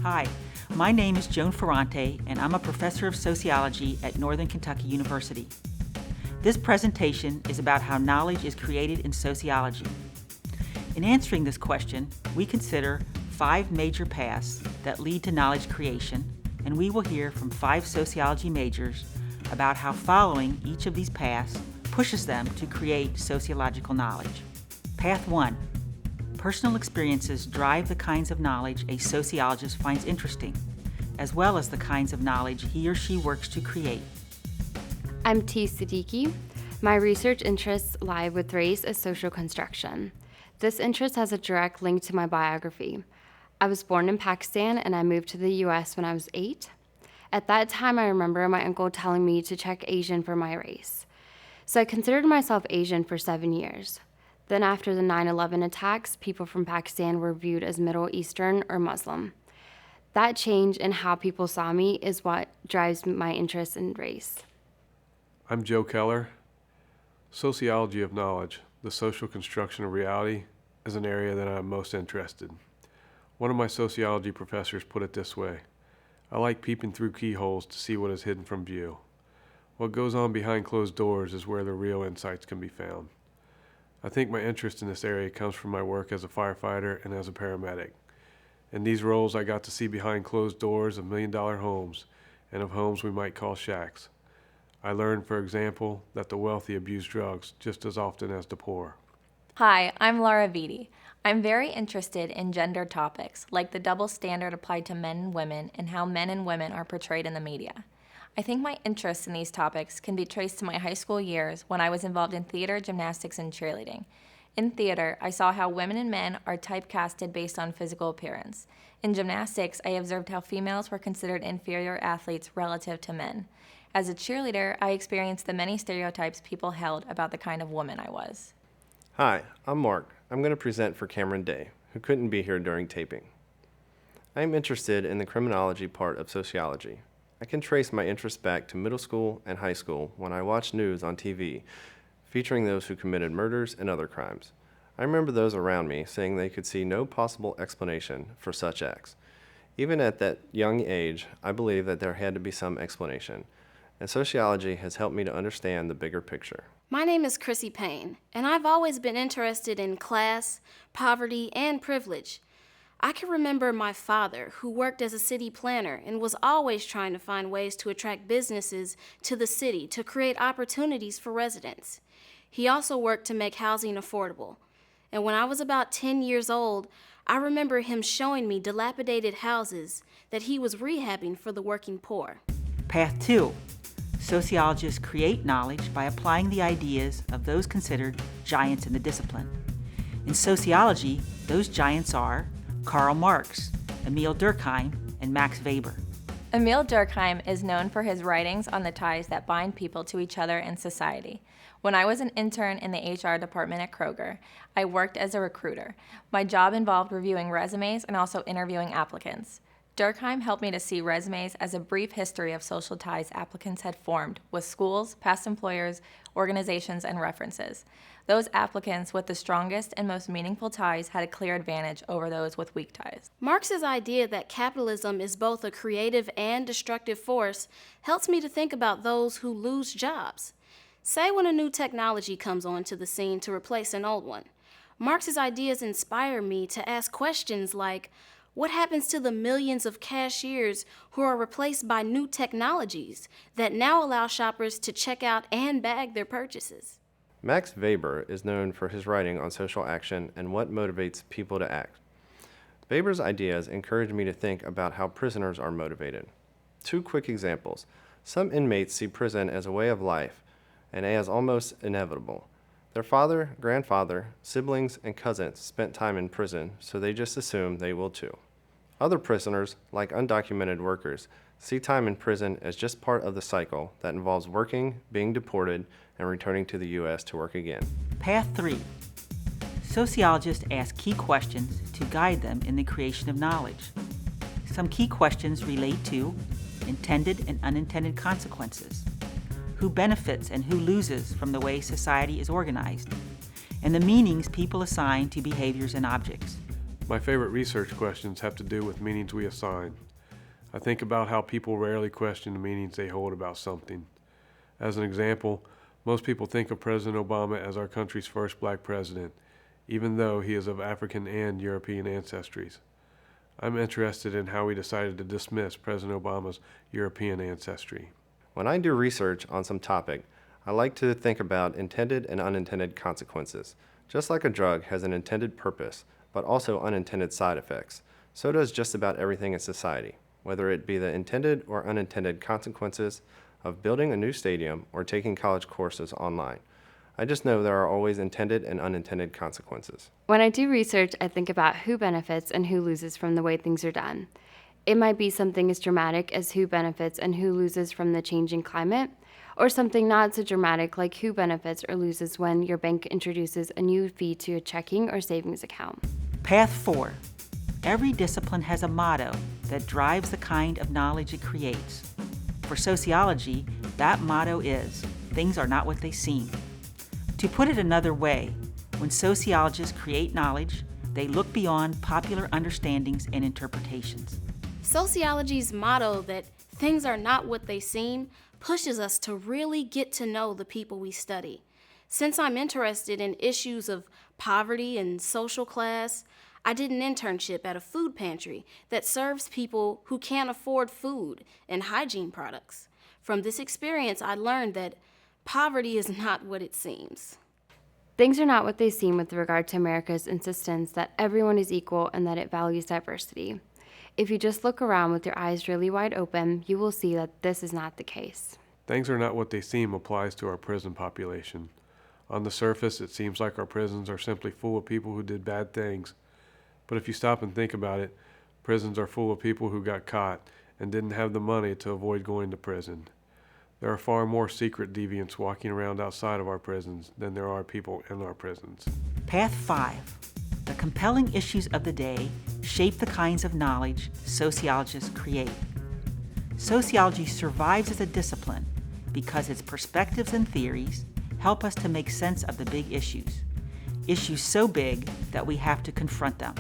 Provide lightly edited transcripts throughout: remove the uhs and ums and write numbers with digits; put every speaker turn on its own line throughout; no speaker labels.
Hi, my name is Joan Ferrante, and I'm a professor of sociology at Northern Kentucky University. This presentation is about how knowledge is created in sociology. In answering this question, we consider 5 major paths that lead to knowledge creation, and we will hear from 5 sociology majors about how following each of these paths pushes them to create sociological knowledge. Path 1. Personal experiences drive the kinds of knowledge a sociologist finds interesting, as well as the kinds of knowledge he or she works to create.
I'm T. Siddiqui. My research interests lie with race as social construction. This interest has a direct link to my biography. I was born in Pakistan and I moved to the US when I was 8. At that time, I remember my uncle telling me to check Asian for my race. So I considered myself Asian for 7 years. Then after the 9/11 attacks, people from Pakistan were viewed as Middle Eastern or Muslim. That change in how people saw me is what drives my interest in race.
I'm Joe Keller. Sociology of knowledge, the social construction of reality, is an area that I'm most interested. One of my sociology professors put it this way: I like peeping through keyholes to see what is hidden from view. What goes on behind closed doors is where the real insights can be found. I think my interest in this area comes from my work as a firefighter and as a paramedic. In these roles, I got to see behind closed doors of million-dollar homes and of homes we might call shacks. I learned, for example, that the wealthy abuse drugs just as often as the poor.
Hi, I'm Laura Vitti. I'm very interested in gender topics, like the double standard applied to men and women and how men and women are portrayed in the media. I think my interest in these topics can be traced to my high school years when I was involved in theater, gymnastics, and cheerleading. In theater, I saw how women and men are typecasted based on physical appearance. In gymnastics, I observed how females were considered inferior athletes relative to men. As a cheerleader, I experienced the many stereotypes people held about the kind of woman I was.
Hi, I'm Mark. I'm going to present for Cameron Day, who couldn't be here during taping. I am interested in the criminology part of sociology. I can trace my interest back to middle school and high school when I watched news on TV featuring those who committed murders and other crimes. I remember those around me saying they could see no possible explanation for such acts. Even at that young age, I believed that there had to be some explanation, and sociology has helped me to understand the bigger picture.
My name is Chrissy Payne, and I've always been interested in class, poverty, and privilege. I can remember my father, who worked as a city planner and was always trying to find ways to attract businesses to the city to create opportunities for residents. He also worked to make housing affordable. And when I was about 10 years old, I remember him showing me dilapidated houses that he was rehabbing for the working poor.
Path 2. Sociologists create knowledge by applying the ideas of those considered giants in the discipline. In sociology, those giants are Karl Marx, Emil Durkheim, and Max Weber.
Emil Durkheim is known for his writings on the ties that bind people to each other in society. When I was an intern in the HR department at Kroger, I worked as a recruiter. My job involved reviewing resumes and also interviewing applicants. Durkheim helped me to see resumes as a brief history of social ties applicants had formed with schools, past employers, organizations, and references. Those applicants with the strongest and most meaningful ties had a clear advantage over those with weak ties.
Marx's idea that capitalism is both a creative and destructive force helps me to think about those who lose jobs. Say when a new technology comes onto the scene to replace an old one. Marx's ideas inspire me to ask questions like, what happens to the millions of cashiers who are replaced by new technologies that now allow shoppers to check out and bag their purchases?
Max Weber is known for his writing on social action and what motivates people to act. Weber's ideas encourage me to think about how prisoners are motivated. 2 quick examples. Some inmates see prison as a way of life and as almost inevitable. Their father, grandfather, siblings, and cousins spent time in prison, so they just assume they will too. Other prisoners, like undocumented workers, see time in prison as just part of the cycle that involves working, being deported, and returning to the U.S. to work again.
Path 3. Sociologists ask key questions to guide them in the creation of knowledge. Some key questions relate to intended and unintended consequences, who benefits and who loses from the way society is organized, and the meanings people assign to behaviors and objects.
My favorite research questions have to do with meanings we assign. I think about how people rarely question the meanings they hold about something. As an example, most people think of President Obama as our country's first black president, even though he is of African and European ancestries. I'm interested in how we decided to dismiss President Obama's European ancestry.
When I do research on some topic, I like to think about intended and unintended consequences. Just like a drug has an intended purpose, but also unintended side effects, so does just about everything in society, whether it be the intended or unintended consequences of building a new stadium or taking college courses online. I just know there are always intended and unintended consequences.
When I do research, I think about who benefits and who loses from the way things are done. It might be something as dramatic as who benefits and who loses from the changing climate, or something not so dramatic like who benefits or loses when your bank introduces a new fee to a checking or savings account.
Path 4. Every discipline has a motto that drives the kind of knowledge it creates. For sociology, that motto is, things are not what they seem. To put it another way, when sociologists create knowledge, they look beyond popular understandings and interpretations.
Sociology's motto that things are not what they seem pushes us to really get to know the people we study. Since I'm interested in issues of poverty and social class, I did an internship at a food pantry that serves people who can't afford food and hygiene products. From this experience, I learned that poverty is not what it seems.
Things are not what they seem with regard to America's insistence that everyone is equal and that it values diversity. If you just look around with your eyes really wide open, you will see that this is not the case.
Things are not what they seem applies to our prison population. On the surface, it seems like our prisons are simply full of people who did bad things. But if you stop and think about it, prisons are full of people who got caught and didn't have the money to avoid going to prison. There are far more secret deviants walking around outside of our prisons than there are people in our prisons.
Path 5. The compelling issues of the day shape the kinds of knowledge sociologists create. Sociology survives as a discipline because its perspectives and theories help us to make sense of the big issues. Issues so big that we have to confront them.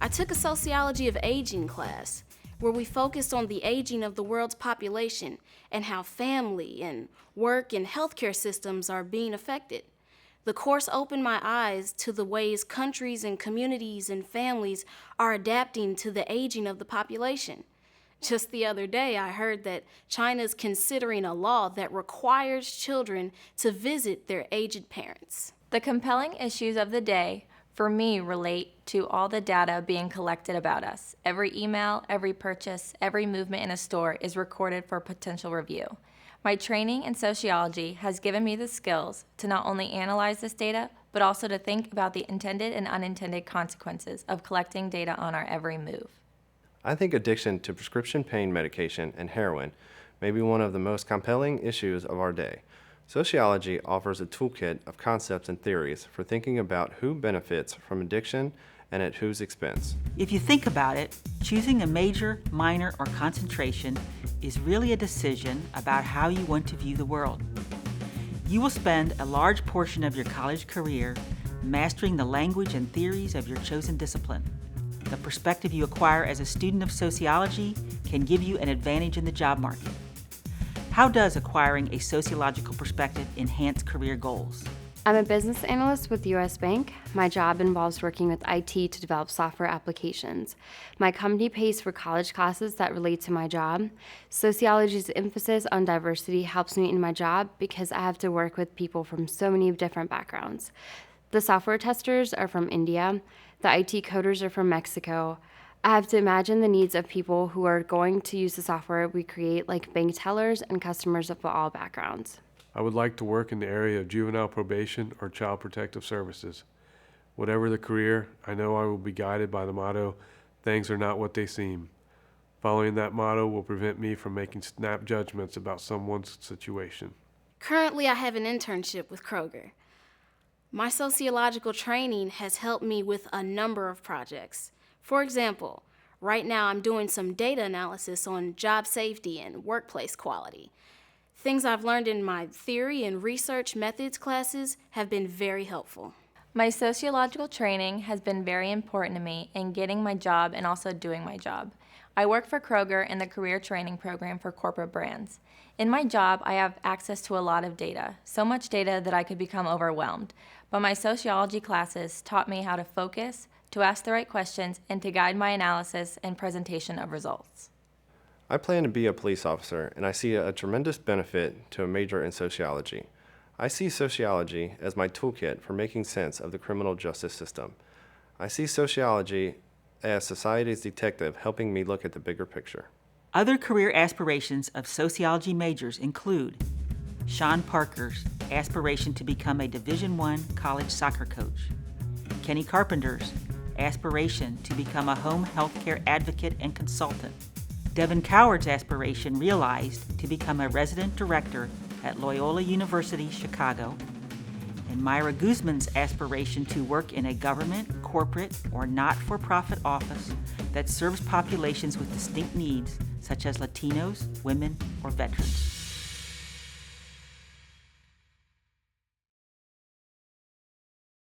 I took a sociology of aging class where we focused on the aging of the world's population and how family and work and healthcare systems are being affected. The course opened my eyes to the ways countries and communities and families are adapting to the aging of the population. Just the other day, I heard that China is considering a law that requires children to visit their aged parents.
The compelling issues of the day, for me, relate to all the data being collected about us. Every email, every purchase, every movement in a store is recorded for potential review. My training in sociology has given me the skills to not only analyze this data, but also to think about the intended and unintended consequences of collecting data on our every move.
I think addiction to prescription pain medication and heroin may be one of the most compelling issues of our day. Sociology offers a toolkit of concepts and theories for thinking about who benefits from addiction and at whose expense.
If you think about it, choosing a major, minor, or concentration is really a decision about how you want to view the world. You will spend a large portion of your college career mastering the language and theories of your chosen discipline. The perspective you acquire as a student of sociology can give you an advantage in the job market. How does acquiring a sociological perspective enhance career goals?
I'm a business analyst with US Bank. My job involves working with IT to develop software applications. My company pays for college classes that relate to my job. Sociology's emphasis on diversity helps me in my job because I have to work with people from so many different backgrounds. The software testers are from India. The IT coders are from Mexico. I have to imagine the needs of people who are going to use the software we create, like bank tellers and customers of all backgrounds.
I would like to work in the area of juvenile probation or child protective services. Whatever the career, I know I will be guided by the motto, things are not what they seem. Following that motto will prevent me from making snap judgments about someone's situation.
Currently, I have an internship with Kroger. My sociological training has helped me with a number of projects. For example, right now I'm doing some data analysis on job safety and workplace quality. Things I've learned in my theory and research methods classes have been very helpful.
My sociological training has been very important to me in getting my job and also doing my job. I work for Kroger in the career training program for corporate brands. In my job, I have access to a lot of data, so much data that I could become overwhelmed. But my sociology classes taught me how to focus, to ask the right questions, and to guide my analysis and presentation of results.
I plan to be a police officer, and I see a tremendous benefit to a major in sociology. I see sociology as my toolkit for making sense of the criminal justice system. I see sociology as society's detective helping me look at the bigger picture.
Other career aspirations of sociology majors include Sean Parker's aspiration to become a Division I college soccer coach, Kenny Carpenter's aspiration to become a home healthcare advocate and consultant, Devin Coward's aspiration realized to become a resident director at Loyola University, Chicago, and Myra Guzman's aspiration to work in a government, corporate, or not-for-profit office that serves populations with distinct needs, such as Latinos, women, or veterans.